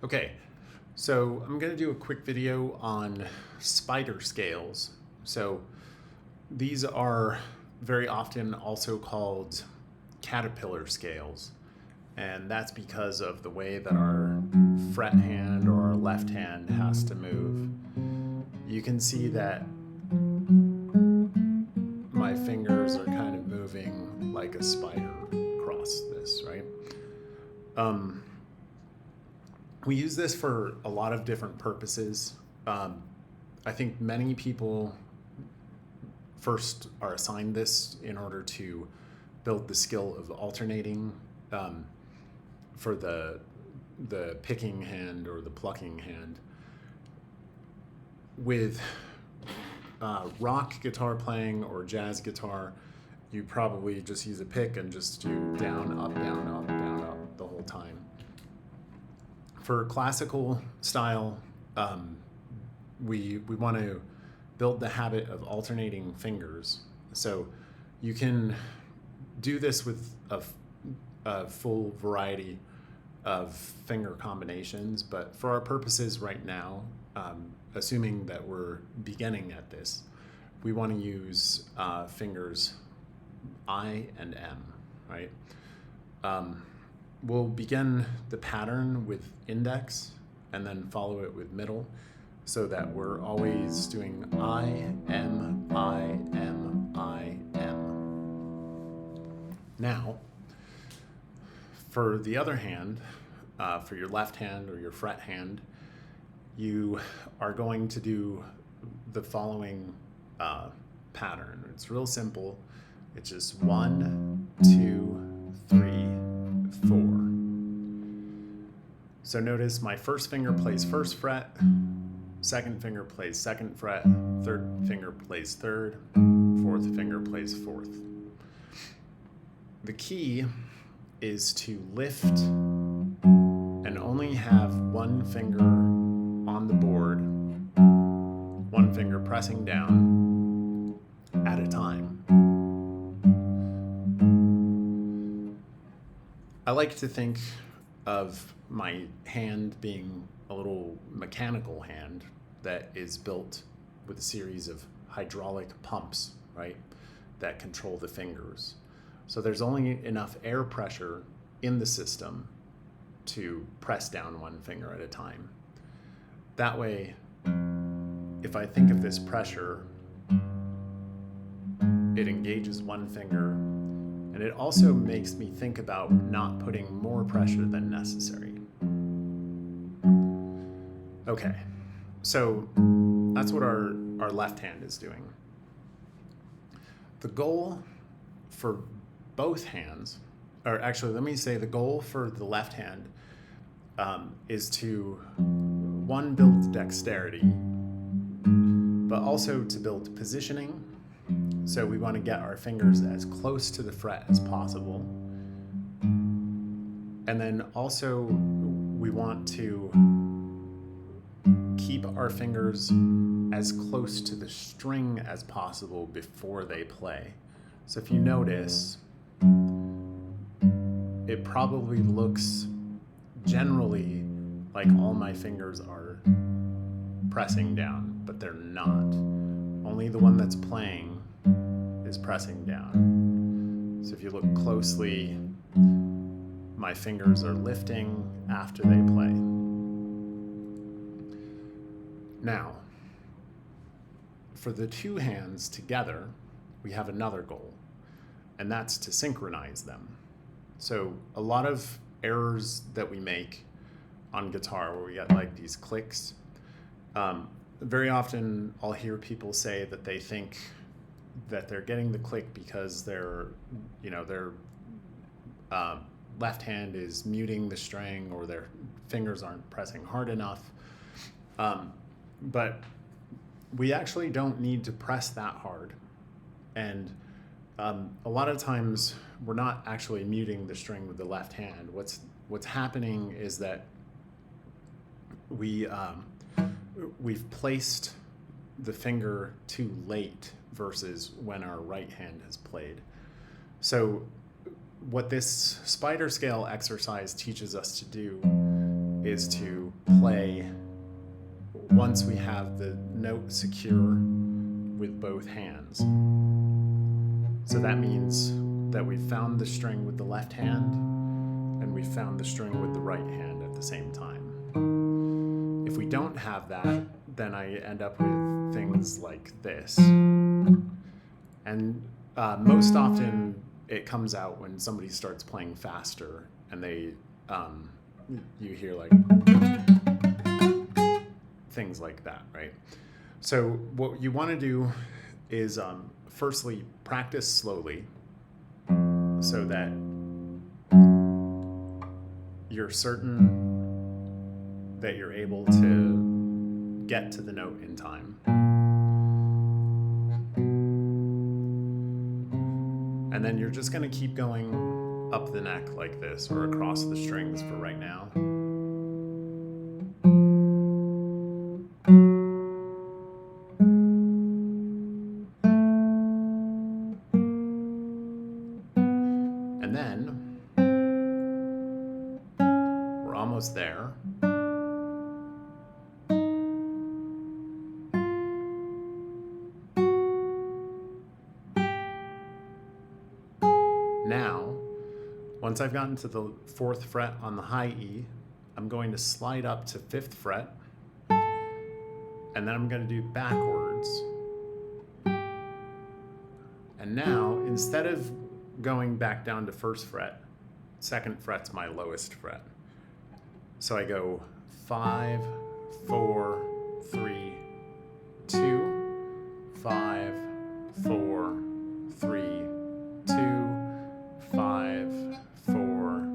Okay, so I'm going to do a quick video on spider scales. So these are very often also called caterpillar scales, and that's because of the way that our fret hand or our left hand has to move. You can see that my fingers are kind of moving like a spider across this, right? We use this for a lot of different purposes. I think many people first are assigned this in order to build the skill of alternating for the picking hand or the plucking hand. With rock guitar playing or jazz guitar, you probably just use a pick and just do down, up, down, up, down, up the whole time. For classical style, we want to build the habit of alternating fingers. So you can do this with a full variety of finger combinations, but for our purposes right now, assuming that we're beginning at this, we want to use fingers I and M, right? We'll begin the pattern with index and then follow it with middle so that we're always doing I, M, I, M, I, M. Now, for the other hand, for your left hand or your fret hand, you are going to do the following pattern. It's real simple. It's just 1, 2, 3, 4. So notice my first finger plays first fret, second finger plays second fret, third finger plays third, fourth finger plays fourth. The key is to lift and only have one finger on the board, one finger pressing down at a time. I like to think of my hand being a little mechanical hand that is built with a series of hydraulic pumps, right, that control the fingers. So there's only enough air pressure in the system to press down one finger at a time. That way, if I think of this pressure, it engages one finger, and it also makes me think about not putting more pressure than necessary. Okay, so that's what our left hand is doing. The goal for both hands, or actually let me say the goal for the left hand is to, one, build dexterity, but also to build positioning. So we want to get our fingers as close to the fret as possible. And then also we want to keep our fingers as close to the string as possible before they play. So if you notice, it probably looks generally like all my fingers are pressing down, but they're not. Only the one that's playing is pressing down. So if you look closely, my fingers are lifting after they play. Now, for the two hands together, we have another goal, and that's to synchronize them. So a lot of errors that we make on guitar where we get like these clicks, very often I'll hear people say that they think that they're getting the click because their left hand is muting the string or their fingers aren't pressing hard enough. But we actually don't need to press that hard. And a lot of times we're not actually muting the string with the left hand. What's happening is that we've placed the finger too late versus when our right hand has played. So what this spider scale exercise teaches us to do is to play once we have the note secure with both hands. So that means that we've found the string with the left hand and we found the string with the right hand at the same time. If we don't have that, then I end up with things like this. And most often it comes out when somebody starts playing faster and they, you hear like things like that, right? So what you want to do is firstly practice slowly so that you're certain that you're able to get to the note in time. And then you're just going to keep going up the neck like this or across the strings for right now. And then we're almost there. Now, once I've gotten to the 4th fret on the high E, I'm going to slide up to 5th fret, and then I'm going to do backwards. And now, instead of going back down to 1st fret, 2nd fret's my lowest fret. So I go 5, 4, 3, 2, 5, 4, 3, 2, 5, 4,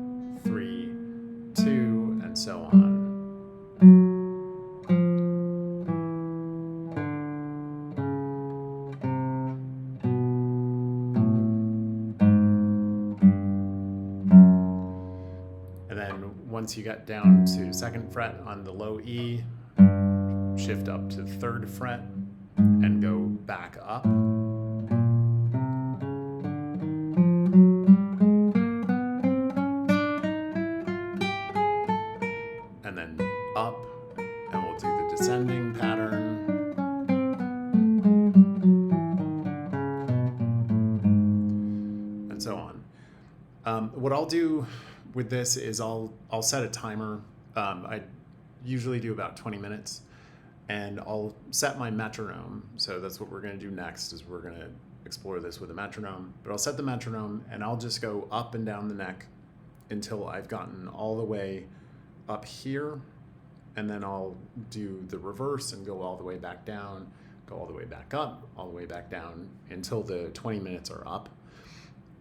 3, 2, and so on. And then once you get down to 2nd fret on the low E, shift up to 3rd fret and go back up. And then up, and we'll do the descending pattern. And so on. What I'll do with this is I'll set a timer. I usually do about 20 minutes, and I'll set my metronome. So that's what we're going to do next, is we're going to explore this with a metronome. But I'll set the metronome, and I'll just go up and down the neck until I've gotten all the way up here, and then I'll do the reverse and go all the way back down, go all the way back up, all the way back down until the 20 minutes are up.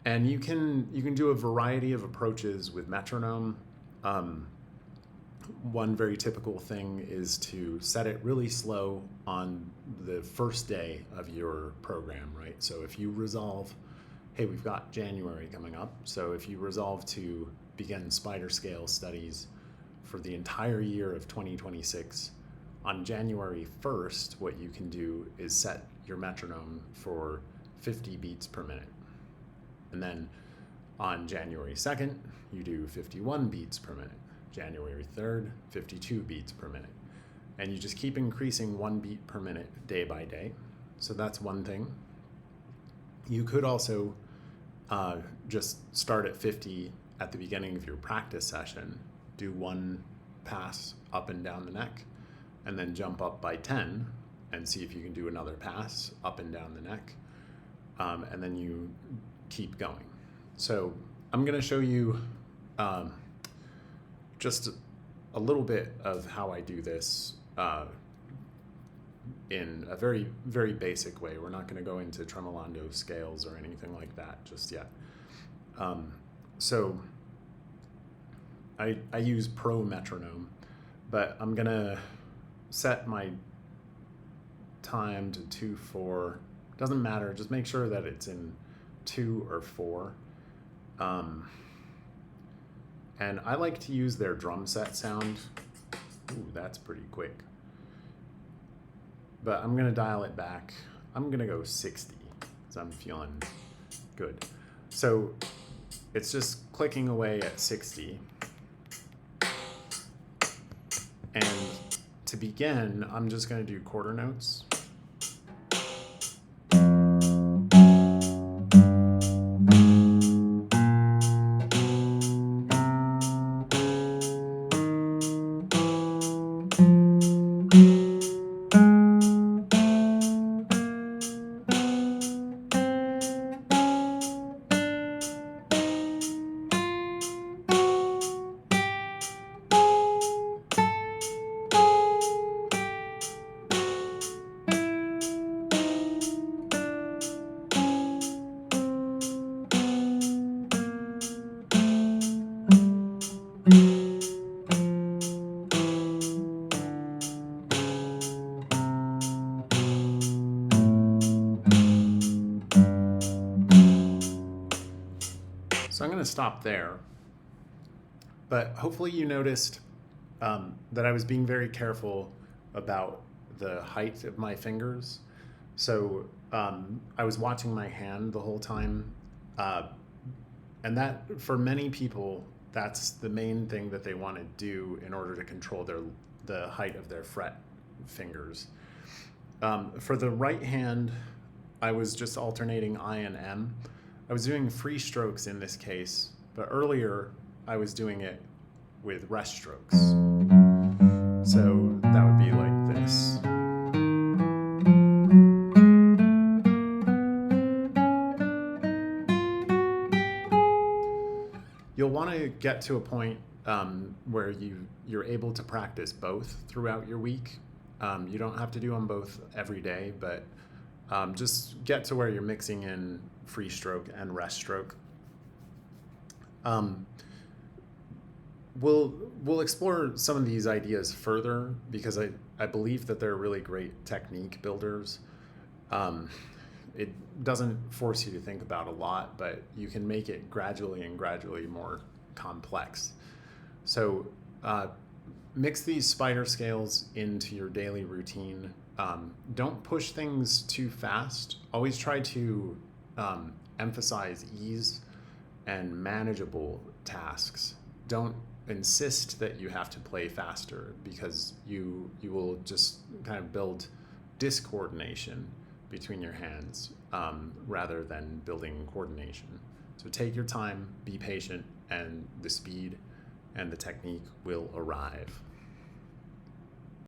And you can do a variety of approaches with metronome. One very typical thing is to set it really slow on the first day of your program, right? So if you resolve, hey, we've got January coming up, so if you resolve to begin spider scale studies for the entire year of 2026, on January 1st, what you can do is set your metronome for 50 beats per minute. And then on January 2nd, you do 51 beats per minute. January 3rd, 52 beats per minute. And you just keep increasing 1 beat per minute day by day. So that's one thing. You could also just start at 50 at the beginning of your practice session, do 1 pass up and down the neck, and then jump up by 10 and see if you can do another pass up and down the neck. And then you keep going. So I'm going to show you just a little bit of how I do this in a very, very basic way. We're not going to go into tremolando scales or anything like that just yet. So I use Pro Metronome, but I'm going to set my time to 2/4. Doesn't matter, just make sure that it's in 2 or 4. And I like to use their drum set sound. Ooh, that's pretty quick. But I'm gonna dial it back. I'm gonna go 60, because I'm feeling good. So it's just clicking away at 60. And to begin, I'm just going to do quarter notes. So I'm going to stop there, but hopefully you noticed that I was being very careful about the height of my fingers. So I was watching my hand the whole time, and that, for many people, that's the main thing that they want to do in order to control the height of their fret fingers. For the right hand, I was just alternating I and M. I was doing free strokes in this case, but earlier I was doing it with rest strokes. So that would be like this. You'll want to get to a point where you're able to practice both throughout your week. You don't have to do them both every day, but just get to where you're mixing in free stroke and rest stroke. We'll explore some of these ideas further because I believe that they're really great technique builders. It doesn't force you to think about a lot, but you can make it gradually more complex. So mix these spider scales into your daily routine. Don't push things too fast. Always try to emphasize ease and manageable tasks. Don't insist that you have to play faster, because you will just kind of build discoordination between your hands rather than building coordination. So take your time, be patient, and the speed and the technique will arrive.